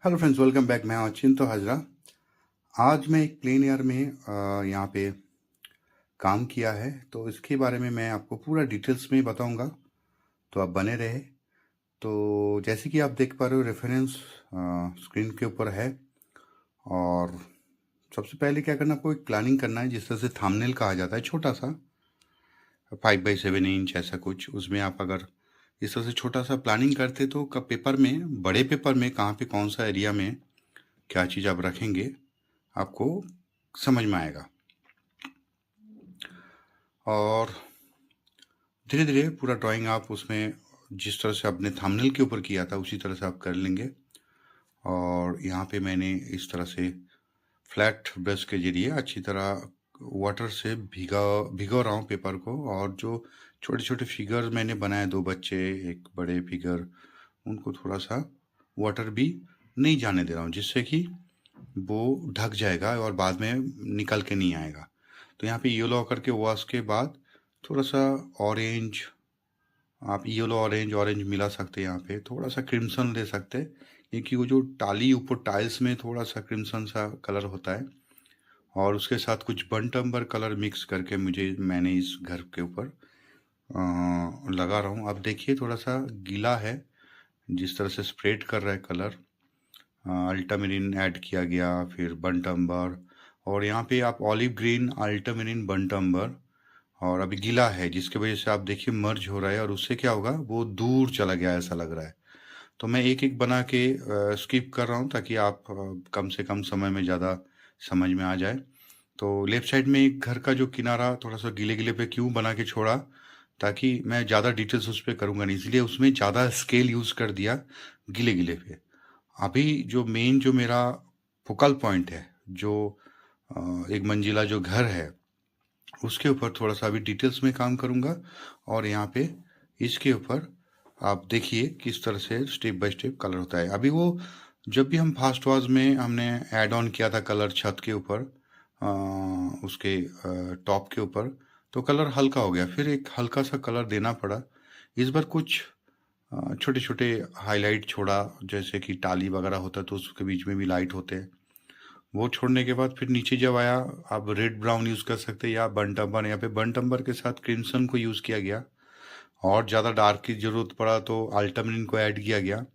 Hello friends, welcome back. मैं हूं अचिंतो हाजरा। आज मैं एक प्लेन एयर में यहाँ पे काम किया है, तो इसके बारे में मैं आपको पूरा डिटेल्स में बताऊंगा, तो आप बने रहे। तो जैसे कि आप देख पा रहे हो, रेफरेंस स्क्रीन के ऊपर है। और सबसे पहले क्या करना, आपको एक प्लानिंग करना है, जिस तरह से थंबनेल कहा जाता है, छोटा सा 5x7 इंच ऐसा कुछ। उसमें आप अगर इस तरह से छोटा सा प्लानिंग करते तो पेपर में, बड़े पेपर में कहाँ पे कौन सा एरिया में क्या चीज़ आप रखेंगे, आपको समझ में आएगा। और धीरे धीरे पूरा ड्राइंग आप उसमें जिस तरह से आपने थंबनेल के ऊपर किया था उसी तरह से आप कर लेंगे। और यहाँ पे मैंने इस तरह से फ्लैट ब्रश के जरिए अच्छी तरह वाटर से भिगो रहा हूँ पेपर को। और जो छोटे छोटे फिगर मैंने बनाए, दो बच्चे, एक बड़े फिगर, उनको थोड़ा सा वाटर भी नहीं जाने दे रहा हूँ, जिससे कि वो ढक जाएगा और बाद में निकल के नहीं आएगा। तो यहाँ पे येलो करके वॉश के बाद थोड़ा सा ऑरेंज, आप येलो ऑरेंज ऑरेंज मिला सकते हैं। यहाँ पे थोड़ा सा क्रिम्सन ले सकते हैं, क्योंकि वो जो टाली ऊपर टाइल्स में थोड़ा सा क्रिम्सन सा कलर होता है। और उसके साथ कुछ बंट अम्बर कलर मिक्स करके मैंने इस घर के ऊपर लगा रहा हूँ। आप देखिए थोड़ा सा गीला है, जिस तरह से स्प्रेड कर रहा है कलर। अल्टामिरिन ऐड किया गया, फिर बंट अम्बर, और यहाँ पे आप ऑलिव ग्रीन, अल्टामिरिन, बंट अम्बर, और अभी गीला है, जिसकी वजह से आप देखिए मर्ज हो रहा है, और उससे क्या होगा, वो दूर चला गया ऐसा लग रहा है। तो मैं एक एक बना के स्किप कर रहा हूँ, ताकि आप कम से कम समय में ज़्यादा समझ में आ जाए। तो लेफ्ट साइड में एक घर का जो किनारा थोड़ा सा गीले गीले पे क्यों बना के छोड़ा, ताकि मैं ज़्यादा डिटेल्स उस पर करूँगा नहीं, इसलिए उसमें ज़्यादा स्केल यूज़ कर दिया गीले गीले पे। अभी जो मेन जो मेरा फोकल पॉइंट है, जो एक मंजिला जो घर है, उसके ऊपर थोड़ा सा अभी डिटेल्स में काम करूँगा। और यहाँ पे इसके ऊपर आप देखिए किस तरह से स्टेप बाय स्टेप कलर होता है। अभी वो जब भी हम फास्ट वॉश में हमने ऐड ऑन किया था कलर छत के ऊपर, उसके टॉप के ऊपर, तो कलर हल्का हो गया, फिर एक हल्का सा कलर देना पड़ा। इस बार कुछ छोटे छोटे हाईलाइट छोड़ा, जैसे कि टाली वगैरह होता है तो उसके बीच में भी लाइट होते हैं। वो छोड़ने के बाद फिर नीचे जब आया, आप रेड ब्राउन यूज़ कर सकते हैं या बर्न्ट अम्बर। यहाँ पे बर्न्ट अम्बर के साथ क्रिम्सन को यूज़ किया गया, और ज़्यादा डार्क की ज़रूरत पड़ा तो अल्टामिरिन को ऐड किया गया।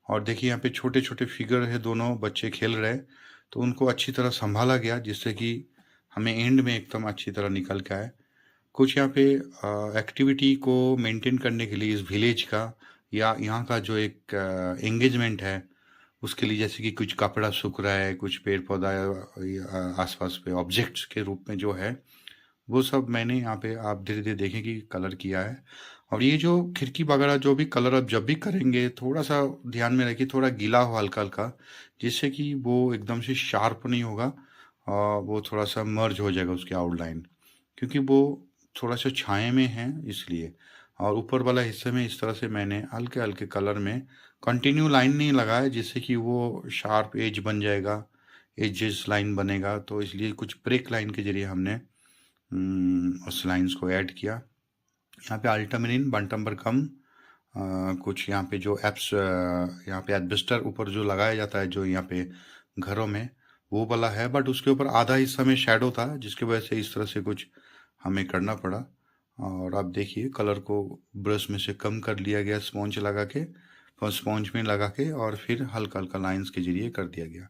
और देखिए यहाँ पे छोटे छोटे फिगर है, दोनों बच्चे खेल रहे हैं, तो उनको अच्छी तरह संभाला गया, जिससे कि हमें एंड में एकदम अच्छी तरह निकल के आए। कुछ यहाँ पे एक्टिविटी को मेंटेन करने के लिए इस विलेज का या यहाँ का जो एक एंगेजमेंट है, उसके लिए, जैसे कि कुछ कपड़ा सूख रहा है, कुछ पेड़ पौधा आसपास पे ऑब्जेक्ट्स के रूप में जो है, वो सब मैंने यहाँ पे आप धीरे धीरे देखें कि कलर किया है। और ये जो खिड़की वगैरह जो भी कलर आप जब भी करेंगे, थोड़ा सा ध्यान में रखिए, थोड़ा गीला हो हल्का हल्का, जिससे कि वो एकदम से शार्प नहीं होगा, और वो थोड़ा सा मर्ज हो जाएगा उसकी आउटलाइन, क्योंकि वो थोड़ा सा छाए में है इसलिए। और ऊपर वाला हिस्से में इस तरह से मैंने हल्के हल्के कलर में कंटिन्यू लाइन नहीं लगाया, जिससे कि वो शार्प एज बन जाएगा, एजेस लाइन बनेगा, तो इसलिए कुछ ब्रेक लाइन के जरिए हमने उस लाइंस को ऐड किया। यहाँ पे अल्टामिरिन, बंटम्बर कम, कुछ यहाँ पे जो एप्स, यहाँ पे एडबेस्टर ऊपर जो लगाया जाता है जो यहाँ पे घरों में, वो वाला है, बट उसके ऊपर आधा हिस्सा में शेडो था, जिसकी वजह से इस तरह से कुछ हमें करना पड़ा। और आप देखिए कलर को ब्रश में से कम कर लिया गया स्पॉन्ज लगा के, स्पॉन्ज में लगा के, और फिर हल्का हल्का लाइंस के जरिए कर दिया गया।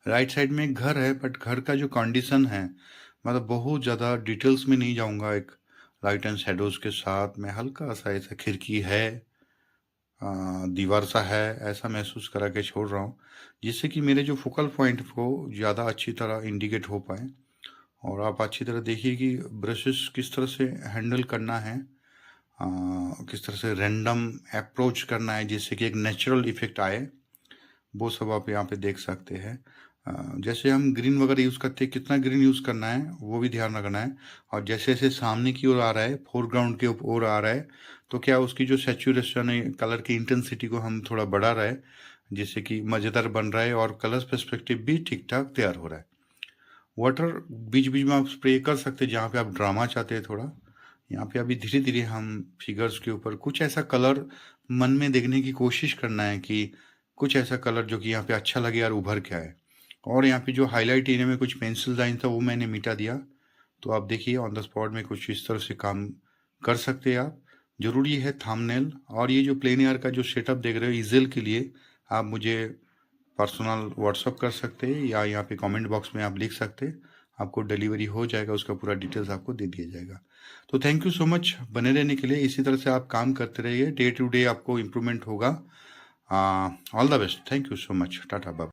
राइट साइड में एक घर है, बट घर का जो कंडीशन है, मतलब बहुत ज़्यादा डिटेल्स में नहीं जाऊंगा। एक लाइट एंड शेडोज के साथ में हल्का सा ऐसा खिड़की है, दीवार सा है, ऐसा महसूस करा के छोड़ रहा हूँ, जिससे कि मेरे जो फोकल पॉइंट को ज़्यादा अच्छी तरह इंडिकेट हो पाए। और आप अच्छी तरह देखिए कि ब्रशेस किस तरह से हैंडल करना है, किस तरह से रैंडम अप्रोच करना है, जिससे कि एक नेचुरल इफेक्ट आए, वो सब आप यहाँ पे देख सकते हैं। जैसे हम ग्रीन वगैरह यूज़ करते हैं, कितना ग्रीन यूज़ करना है वो भी ध्यान रखना है। और जैसे जैसे सामने की ओर आ रहा है, फोरग्राउंड के ओर आ रहा है, तो क्या उसकी जो सेचुरेशन है, कलर की इंटेंसिटी को हम थोड़ा बढ़ा रहे हैं, जिससे कि मज़ेदार बन रहा है और कलर पर्सपेक्टिव भी ठीक ठाक तैयार हो रहा है। वाटर बीच बीच में आप स्प्रे कर सकते हैं जहाँ पे आप ड्रामा चाहते हैं थोड़ा। यहाँ पे अभी धीरे धीरे हम फिगर्स के ऊपर कुछ ऐसा कलर मन में देखने की कोशिश करना है कि कुछ ऐसा कलर जो कि यहाँ पे अच्छा लगे और उभर के आए। और यहाँ पे जो हाईलाइट एरिया में कुछ पेंसिल लाइन था वो मैंने मिटा दिया। तो आप देखिए ऑन द स्पॉट में कुछ इस तरह से काम कर सकते हैं आप। ज़रूरी है थंबनेल। और ये जो प्लेन एआर का जो सेटअप देख रहे हो ईज़ेल के लिए आप मुझे पर्सनल व्हाट्सअप कर सकते हैं या यहाँ पे कमेंट बॉक्स में आप लिख सकते हैं। आपको डिलीवरी हो जाएगा, उसका पूरा डिटेल्स आपको दे दिया जाएगा। तो थैंक यू सो मच बने रहने के लिए। इसी तरह से आप काम करते रहिए, डे टू डे आपको इम्प्रूवमेंट होगा। All the best. Thank you so much. Tata bye.